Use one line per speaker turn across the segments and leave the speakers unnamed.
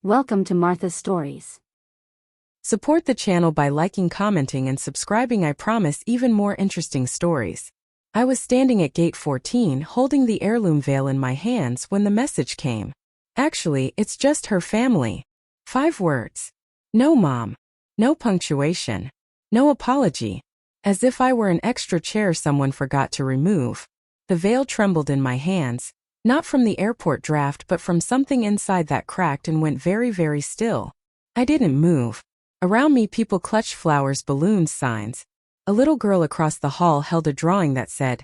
Welcome to Martha's Stories.
Support the channel by liking, commenting, and subscribing. I promise even more interesting stories. I was standing at gate 14 holding the heirloom veil in my hands when the message came. Actually, it's just her family. 5 words. No mom. No punctuation. No apology. As if I were an extra chair someone forgot to remove. The veil trembled in my hands, not from the airport draft but from something inside that cracked and went very, very still. I didn't move. Around me people clutched flowers, balloons, signs. A little girl across the hall held a drawing that said,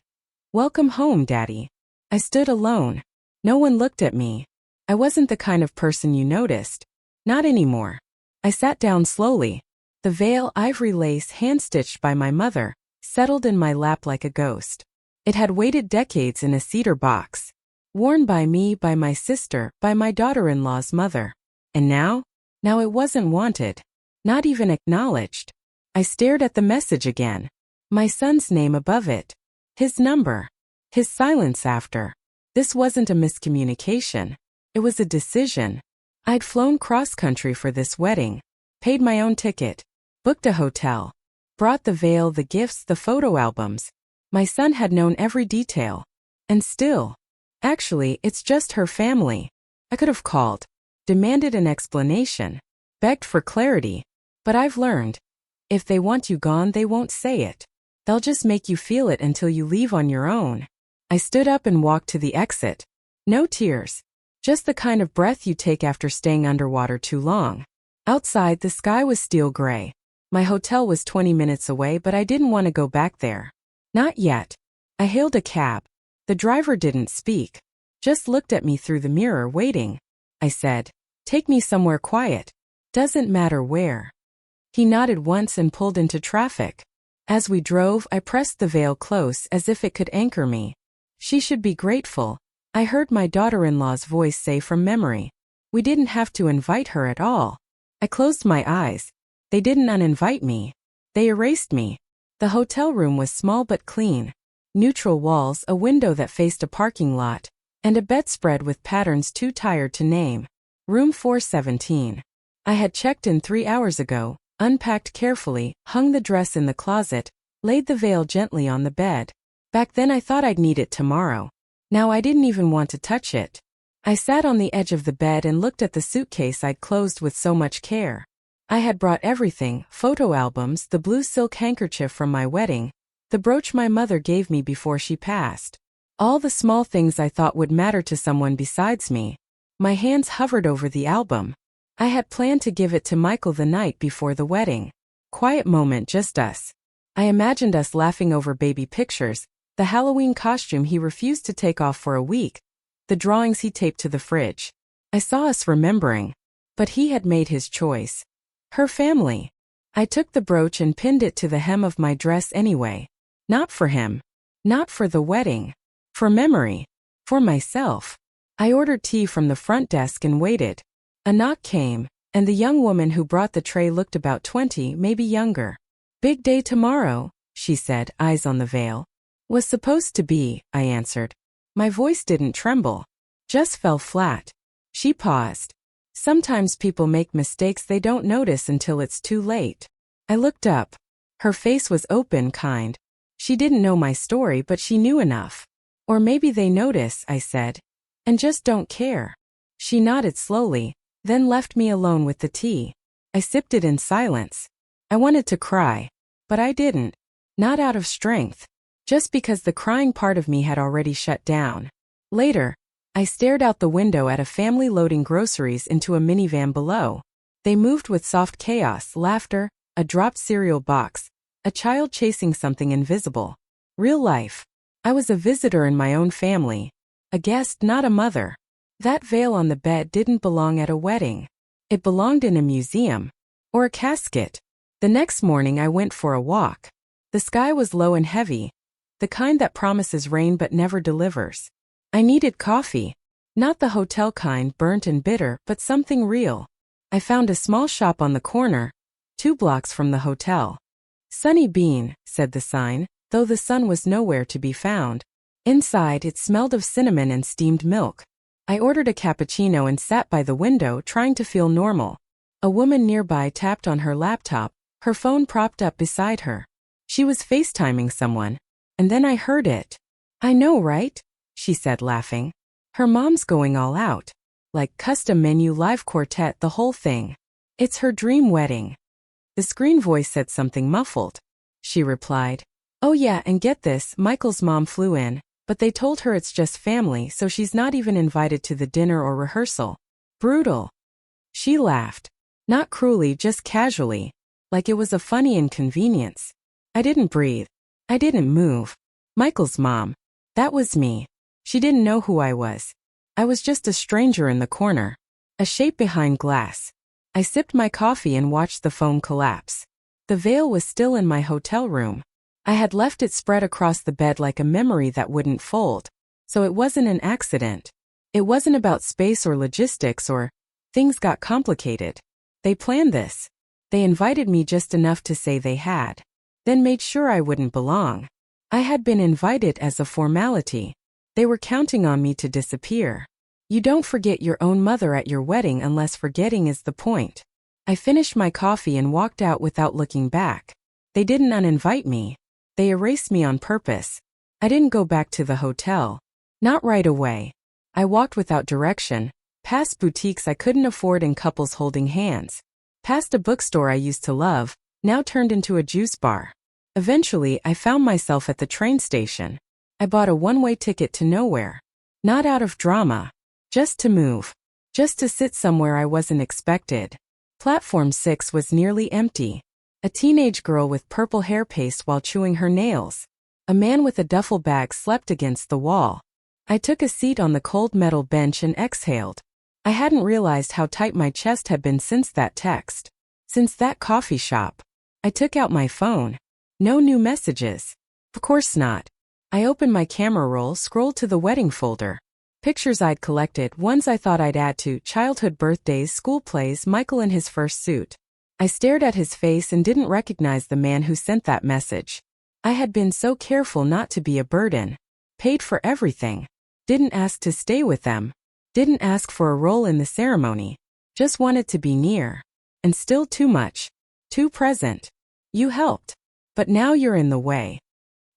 "Welcome home, Daddy." I stood alone. No one looked at me. I wasn't the kind of person you noticed. Not anymore. I sat down slowly. The veil, ivory lace, hand-stitched by my mother, settled in my lap like a ghost. It had waited decades in a cedar box. Worn by me, by my sister, by my daughter-in-law's mother. And now? Now it wasn't wanted. Not even acknowledged. I stared at the message again. My son's name above it. His number. His silence after. This wasn't a miscommunication. It was a decision. I'd flown cross-country for this wedding. Paid my own ticket. Booked a hotel. Brought the veil, the gifts, the photo albums. My son had known every detail. And still. Actually, it's just her family. I could have called. Demanded an explanation. Begged for clarity. But I've learned. If they want you gone, they won't say it. They'll just make you feel it until you leave on your own. I stood up and walked to the exit. No tears. Just the kind of breath you take after staying underwater too long. Outside, the sky was steel gray. My hotel was 20 minutes away, but I didn't want to go back there. Not yet. I hailed a cab. The driver didn't speak. Just looked at me through the mirror, waiting. I said, "Take me somewhere quiet. Doesn't matter where." He nodded once and pulled into traffic. As we drove, I pressed the veil close as if it could anchor me. She should be grateful. I heard my daughter-in-law's voice say from memory. We didn't have to invite her at all. I closed my eyes. They didn't uninvite me. They erased me. The hotel room was small but clean. Neutral walls, a window that faced a parking lot, and a bedspread with patterns too tired to name. Room 417. I had checked in 3 hours ago. Unpacked carefully, hung the dress in the closet, laid the veil gently on the bed. Back then I thought I'd need it tomorrow. Now I didn't even want to touch it. I sat on the edge of the bed and looked at the suitcase I'd closed with so much care. I had brought everything, photo albums, the blue silk handkerchief from my wedding, the brooch my mother gave me before she passed. All the small things I thought would matter to someone besides me. My hands hovered over the album. I had planned to give it to Michael the night before the wedding. Quiet moment, just us. I imagined us laughing over baby pictures, the Halloween costume he refused to take off for a week, the drawings he taped to the fridge. I saw us remembering. But he had made his choice. Her family. I took the brooch and pinned it to the hem of my dress anyway. Not for him. Not for the wedding. For memory. For myself. I ordered tea from the front desk and waited. A knock came, and the young woman who brought the tray looked about 20, maybe younger. "Big day tomorrow," she said, eyes on the veil. "Was supposed to be," I answered. My voice didn't tremble. Just fell flat. She paused. Sometimes people make mistakes they don't notice until it's too late. I looked up. Her face was open, kind. She didn't know my story, but she knew enough. "Or maybe they notice," I said. "And just don't care." She nodded slowly. Then left me alone with the tea. I sipped it in silence. I wanted to cry. But I didn't. Not out of strength. Just because the crying part of me had already shut down. Later, I stared out the window at a family loading groceries into a minivan below. They moved with soft chaos, laughter, a dropped cereal box, a child chasing something invisible. Real life. I was a visitor in my own family. A guest, not a mother. That veil on the bed didn't belong at a wedding. It belonged in a museum. Or a casket. The next morning I went for a walk. The sky was low and heavy. The kind that promises rain but never delivers. I needed coffee. Not the hotel kind, burnt and bitter, but something real. I found a small shop on the corner, 2 blocks from the hotel. "Sunny Bean," said the sign, though the sun was nowhere to be found. Inside it smelled of cinnamon and steamed milk. I ordered a cappuccino and sat by the window trying to feel normal. A woman nearby tapped on her laptop, her phone propped up beside her. She was FaceTiming someone. And then I heard it. "I know, right?" she said, laughing. "Her mom's going all out. Like custom menu live quartet, the whole thing. It's her dream wedding." The screen voice said something muffled. She replied, "Oh yeah, and get this, Michael's mom flew in, but they told her it's just family, so she's not even invited to the dinner or rehearsal. Brutal." She laughed. Not cruelly, just casually, like it was a funny inconvenience. I didn't breathe. I didn't move. Michael's mom. That was me. She didn't know who I was. I was just a stranger in the corner. A shape behind glass. I sipped my coffee and watched the phone collapse. The veil was still in my hotel room. I had left it spread across the bed like a memory that wouldn't fold. So it wasn't an accident. It wasn't about space or logistics or things got complicated. They planned this. They invited me just enough to say they had. Then made sure I wouldn't belong. I had been invited as a formality. They were counting on me to disappear. You don't forget your own mother at your wedding unless forgetting is the point. I finished my coffee and walked out without looking back. They didn't uninvite me. They erased me on purpose. I didn't go back to the hotel. Not right away. I walked without direction, past boutiques I couldn't afford and couples holding hands. Past a bookstore I used to love, now turned into a juice bar. Eventually, I found myself at the train station. I bought a one-way ticket to nowhere. Not out of drama. Just to move. Just to sit somewhere I wasn't expected. Platform 6 was nearly empty. A teenage girl with purple hair paste while chewing her nails. A man with a duffel bag slept against the wall. I took a seat on the cold metal bench and exhaled. I hadn't realized how tight my chest had been since that text. Since that coffee shop. I took out my phone. No new messages. Of course not. I opened my camera roll, scrolled to the wedding folder. Pictures I'd collected, ones I thought I'd add to, childhood birthdays, school plays, Michael in his first suit. I stared at his face and didn't recognize the man who sent that message. I had been so careful not to be a burden. Paid for everything. Didn't ask to stay with them. Didn't ask for a role in the ceremony. Just wanted to be near. And still too much. Too present. You helped. But now you're in the way.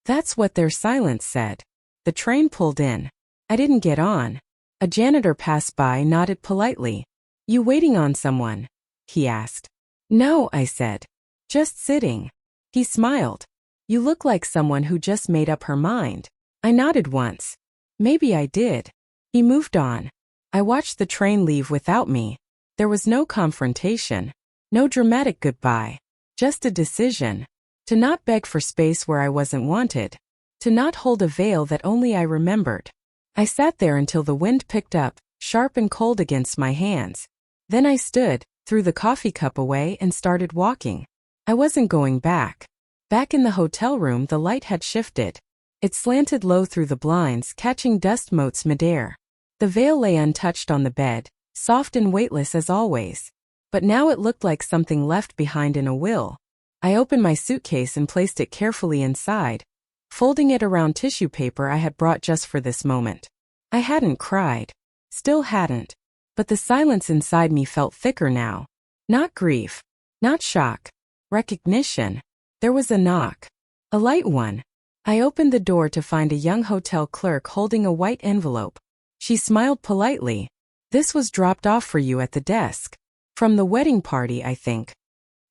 That's what their silence said. The train pulled in. I didn't get on. A janitor passed by, nodded politely. "You waiting on someone?" he asked. "No," I said. "Just sitting." He smiled. "You look like someone who just made up her mind." I nodded once. Maybe I did. He moved on. I watched the train leave without me. There was no confrontation. No dramatic goodbye. Just a decision. To not beg for space where I wasn't wanted. To not hold a veil that only I remembered. I sat there until the wind picked up, sharp and cold against my hands. Then I stood, threw the coffee cup away and started walking. I wasn't going back. Back in the hotel room, the light had shifted. It slanted low through the blinds, catching dust motes midair. The veil lay untouched on the bed, soft and weightless as always. But now it looked like something left behind in a will. I opened my suitcase and placed it carefully inside, folding it around tissue paper I had brought just for this moment. I hadn't cried. Still hadn't. But the silence inside me felt thicker now. Not grief. Not shock. Recognition. There was a knock. A light one. I opened the door to find a young hotel clerk holding a white envelope. She smiled politely. "This was dropped off for you at the desk. From the wedding party, I think."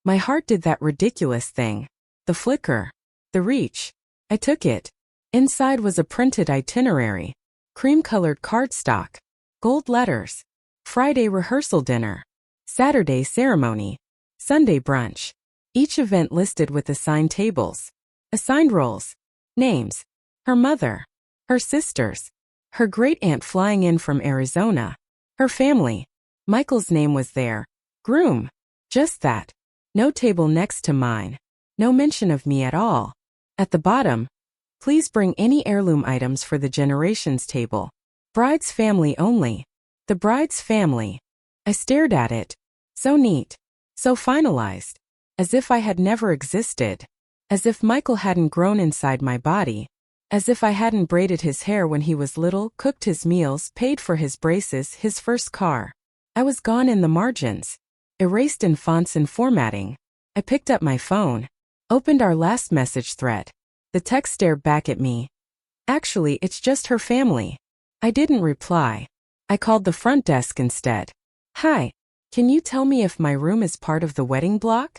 My heart did that ridiculous thing. The flicker. The reach. I took it. Inside was a printed itinerary. Cream-colored cardstock. Gold letters. Friday rehearsal dinner. Saturday ceremony. Sunday brunch. Each event listed with assigned tables. Assigned roles. Names. Her mother. Her sisters. Her great-aunt flying in from Arizona. Her family. Michael's name was there. Groom. Just that. No table next to mine. No mention of me at all. At the bottom, "Please bring any heirloom items for the generations table. Bride's family only." The bride's family. I stared at it. So neat. So finalized. As if I had never existed. As if Michael hadn't grown inside my body. As if I hadn't braided his hair when he was little, cooked his meals, paid for his braces, his first car. I was gone in the margins. Erased in fonts and formatting. I picked up my phone. Opened our last message thread. The text stared back at me. Actually, it's just her family. I didn't reply. I called the front desk instead. Hi, can you tell me if my room is part of the wedding block?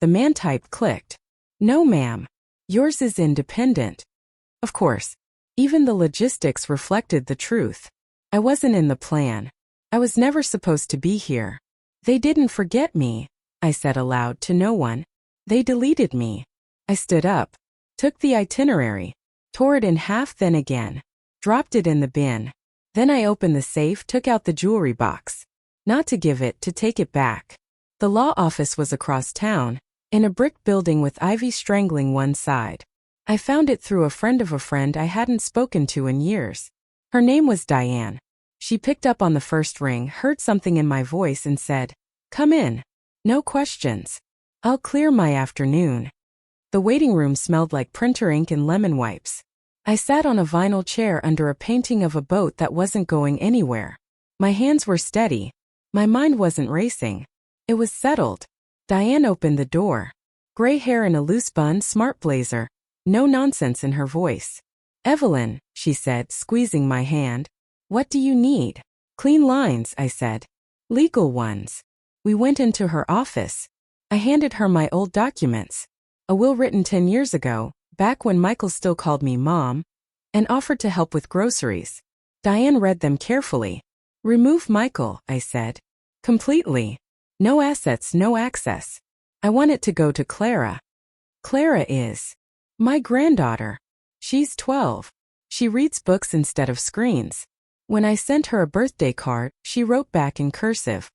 The man type clicked. No ma'am. Yours is independent. Of course. Even the logistics reflected the truth. I wasn't in the plan. I was never supposed to be here. They didn't forget me, I said aloud to no one. They deleted me. I stood up. Took the itinerary. Tore it in half then again. Dropped it in the bin. Then I opened the safe, took out the jewelry box. Not to give it, to take it back. The law office was across town, in a brick building with ivy strangling one side. I found it through a friend of a friend I hadn't spoken to in years. Her name was Diane. She picked up on the first ring, heard something in my voice and said, "Come in. No questions. I'll clear my afternoon." The waiting room smelled like printer ink and lemon wipes. I sat on a vinyl chair under a painting of a boat that wasn't going anywhere. My hands were steady. My mind wasn't racing. It was settled. Diane opened the door. Gray hair in a loose bun, smart blazer. No nonsense in her voice. "Evelyn," she said, squeezing my hand. "What do you need?" "Clean lines," I said. "Legal ones." We went into her office. I handed her my old documents. A will written 10 years ago, back when Michael still called me Mom, and offered to help with groceries. Diane read them carefully. "Remove Michael," I said. "Completely. No assets, no access. I want it to go to Clara." "Clara is my granddaughter. She's 12. She reads books instead of screens." When I sent her a birthday card, she wrote back in cursive.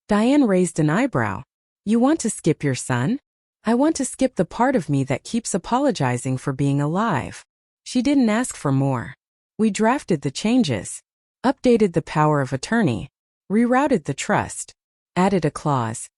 Diane raised an eyebrow. "You want to skip your son?" "I want to skip the part of me that keeps apologizing for being alive." She didn't ask for more. We drafted the changes. Updated the power of attorney. Rerouted the trust. Added a clause.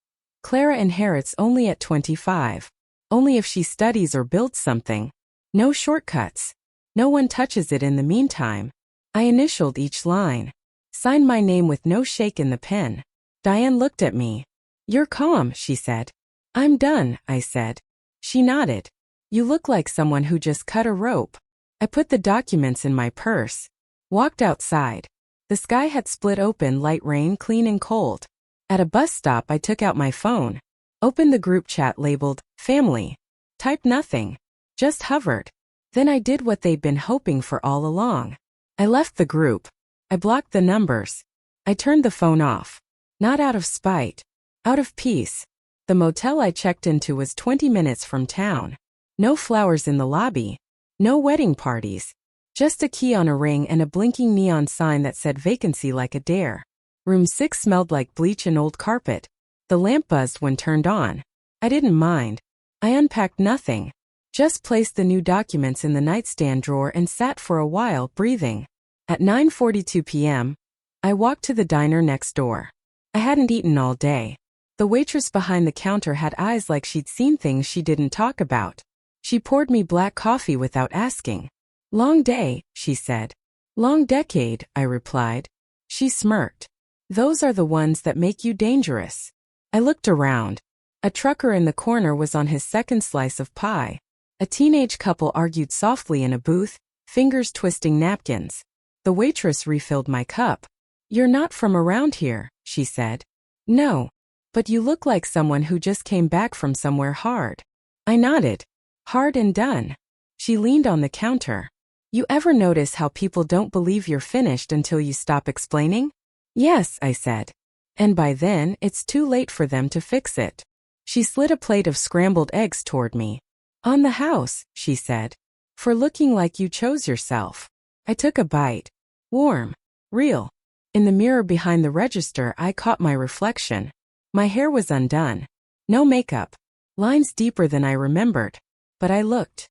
Clara inherits only at 25. Only if she studies or builds something. No shortcuts. No one touches it in the meantime. I initialed each line. Signed my name with no shake in the pen. Diane looked at me. "You're calm," she said. "I'm done," I said. She nodded. "You look like someone who just cut a rope." I put the documents in my purse. Walked outside. The sky had split open, light rain, clean and cold. At a bus stop, I took out my phone. Opened the group chat labeled, "Family." Typed nothing. Just hovered. Then I did what they'd been hoping for all along. I left the group. I blocked the numbers. I turned the phone off. Not out of spite. Out of peace. The motel I checked into was 20 minutes from town. No flowers in the lobby. No wedding parties. Just a key on a ring and a blinking neon sign that said vacancy like a dare. Room 6 smelled like bleach and old carpet. The lamp buzzed when turned on. I didn't mind. I unpacked nothing. Just placed the new documents in the nightstand drawer and sat for a while, breathing. At 9:42 p.m., I walked to the diner next door. I hadn't eaten all day. The waitress behind the counter had eyes like she'd seen things she didn't talk about. She poured me black coffee without asking. "Long day," she said. "Long decade," I replied. She smirked. "Those are the ones that make you dangerous." I looked around. A trucker in the corner was on his second slice of pie. A teenage couple argued softly in a booth, fingers twisting napkins. The waitress refilled my cup. "You're not from around here," she said. "No. But you look like someone who just came back from somewhere hard." I nodded. "Hard and done." She leaned on the counter. "You ever notice how people don't believe you're finished until you stop explaining?" "Yes," I said. "And by then, it's too late for them to fix it." She slid a plate of scrambled eggs toward me. "On the house," she said. "For looking like you chose yourself." I took a bite. Warm. Real. In the mirror behind the register, I caught my reflection. My hair was undone. No makeup. Lines deeper than I remembered. But I looked.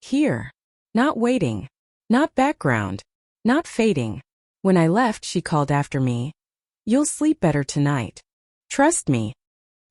Here. Not waiting. Not background. Not fading. When I left, she called after me. "You'll sleep better tonight. Trust me."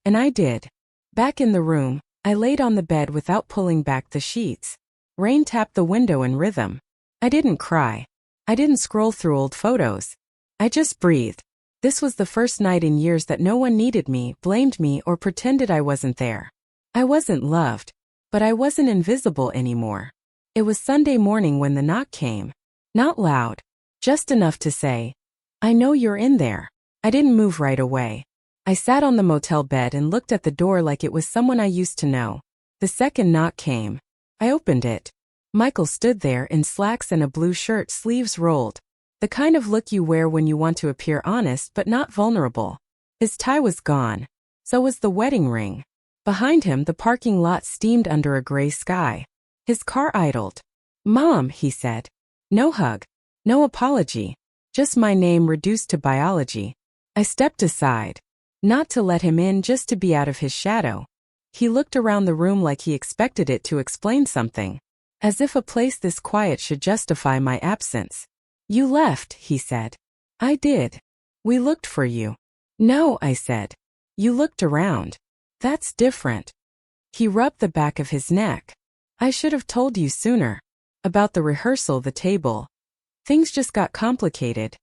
And I did. Back in the room, I laid on the bed without pulling back the sheets. Rain tapped the window in rhythm. I didn't cry. I didn't scroll through old photos. I just breathed. This was the first night in years that no one needed me, blamed me, or pretended I wasn't there. I wasn't loved, but I wasn't invisible anymore. It was Sunday morning when the knock came. Not loud, just enough to say, "I know you're in there." I didn't move right away. I sat on the motel bed and looked at the door like it was someone I used to know. The second knock came. I opened it. Michael stood there in slacks and a blue shirt, sleeves rolled. The kind of look you wear when you want to appear honest but not vulnerable. His tie was gone. So was the wedding ring. Behind him, the parking lot steamed under a gray sky. His car idled. "Mom," he said. No hug. No apology. Just my name reduced to biology. I stepped aside. Not to let him in, just to be out of his shadow. He looked around the room like he expected it to explain something. As if a place this quiet should justify my absence. "You left," he said. "I did. We looked for you." "No," I said. "You looked around." "That's different." He rubbed the back of his neck. "I should have told you sooner. About the rehearsal, the table. Things just got complicated."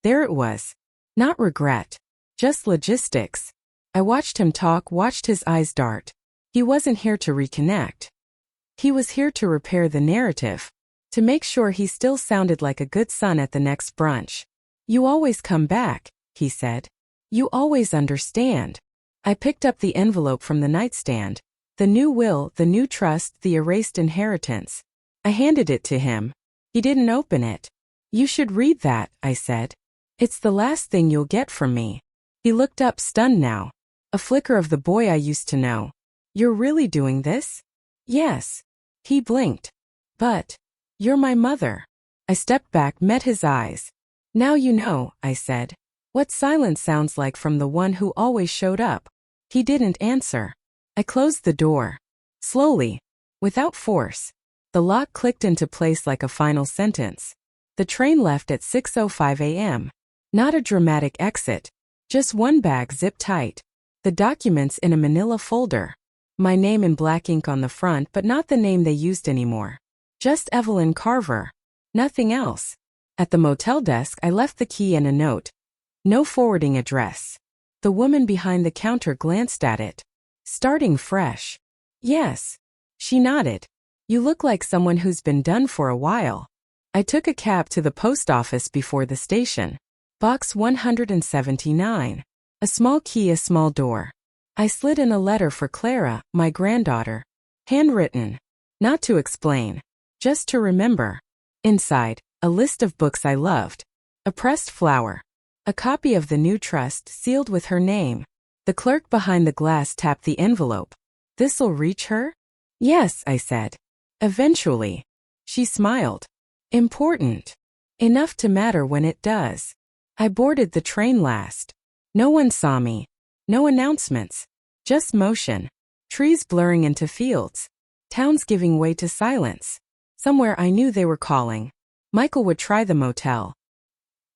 There it was. Not regret. Just logistics. I watched him talk, watched his eyes dart. He wasn't here to reconnect. He was here to repair the narrative. To make sure he still sounded like a good son at the next brunch. "You always come back," he said. "You always understand." I picked up the envelope from the nightstand. The new will, the new trust, the erased inheritance. I handed it to him. He didn't open it. "You should read that," I said. "It's the last thing you'll get from me." He looked up, stunned now. A flicker of the boy I used to know. "You're really doing this?" "Yes." He blinked. "But, you're my mother." I stepped back, met his eyes. "Now you know," I said. "What silence sounds like from the one who always showed up." He didn't answer. I closed the door. Slowly. Without force. The lock clicked into place like a final sentence. The train left at 6:05 a.m. Not a dramatic exit. Just one bag zipped tight. The documents in a manila folder. My name in black ink on the front, but not the name they used anymore. Just Evelyn Carver. Nothing else. At the motel desk, I left the key and a note. No forwarding address. The woman behind the counter glanced at it. "Starting fresh." "Yes." She nodded. "You look like someone who's been done for a while." I took a cab to the post office before the station. Box 179. A small key, a small door. I slid in a letter for Clara, my granddaughter. Handwritten. Not to explain. Just to remember. Inside, a list of books I loved. A pressed flower. A copy of the new trust sealed with her name. The clerk behind the glass tapped the envelope. "This'll reach her?" "Yes," I said. "Eventually." She smiled. "Important. Enough to matter when it does." I boarded the train last. No one saw me. No announcements. Just motion. Trees blurring into fields. Towns giving way to silence. Somewhere I knew they were calling. Michael would try the motel.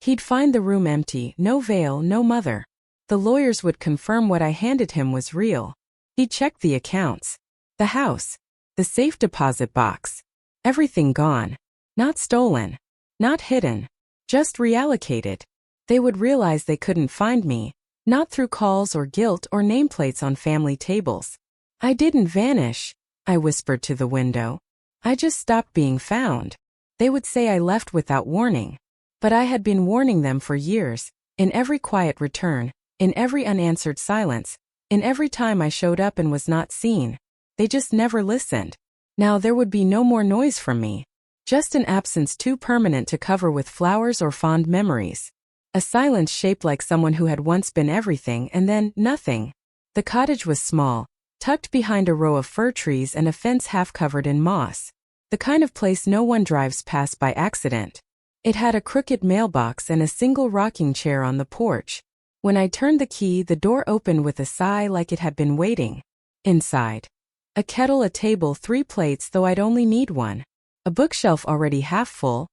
He'd find the room empty, no veil, no mother. The lawyers would confirm what I handed him was real. He'd check the accounts. The house. The safe deposit box. Everything gone. Not stolen. Not hidden. Just reallocated. They would realize they couldn't find me. Not through calls or guilt or nameplates on family tables. "I didn't vanish," I whispered to the window. "I just stopped being found." They would say I left without warning. But I had been warning them for years, in every quiet return, in every unanswered silence, in every time I showed up and was not seen. They just never listened. Now there would be no more noise from me. Just an absence too permanent to cover with flowers or fond memories. A silence shaped like someone who had once been everything and then nothing. The cottage was small, tucked behind a row of fir trees and a fence half covered in moss. The kind of place no one drives past by accident. It had a crooked mailbox and a single rocking chair on the porch. When I turned the key, the door opened with a sigh like it had been waiting. Inside. A kettle, a table, 3 plates, though I'd only need one. A bookshelf already half full,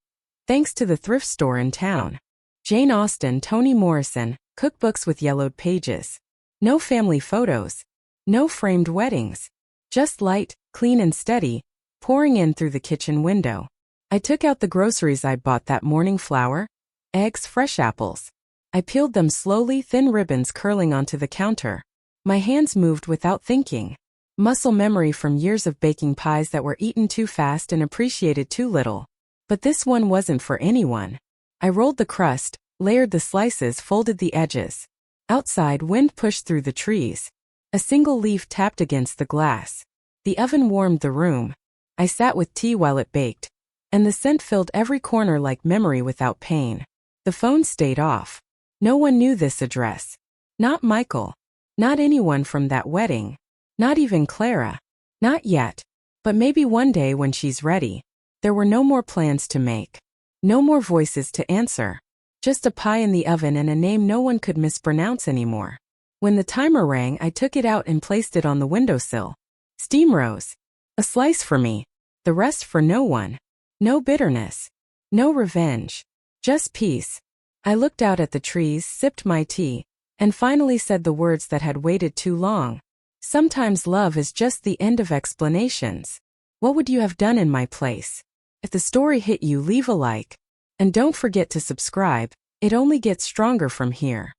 thanks to the thrift store in town. Jane Austen, Toni Morrison, cookbooks with yellowed pages. No family photos. No framed weddings. Just light, clean and steady, pouring in through the kitchen window. I took out the groceries I'd bought that morning: flour, eggs, fresh apples. I peeled them slowly, thin ribbons curling onto the counter. My hands moved without thinking. Muscle memory from years of baking pies that were eaten too fast and appreciated too little. But this one wasn't for anyone. I rolled the crust, layered the slices, folded the edges. Outside, wind pushed through the trees. A single leaf tapped against the glass. The oven warmed the room. I sat with tea while it baked, and the scent filled every corner like memory without pain. The phone stayed off. No one knew this address. Not Michael. Not anyone from that wedding. Not even Clara. Not yet. But maybe one day when she's ready. There were no more plans to make. No more voices to answer. Just a pie in the oven and a name no one could mispronounce anymore. When the timer rang, I took it out and placed it on the windowsill. Steam rose. A slice for me. The rest for no one. No bitterness. No revenge. Just peace. I looked out at the trees, sipped my tea, and finally said the words that had waited too long. Sometimes love is just the end of explanations. What would you have done in my place? If the story hit you, leave a like. And don't forget to subscribe. It only gets stronger from here.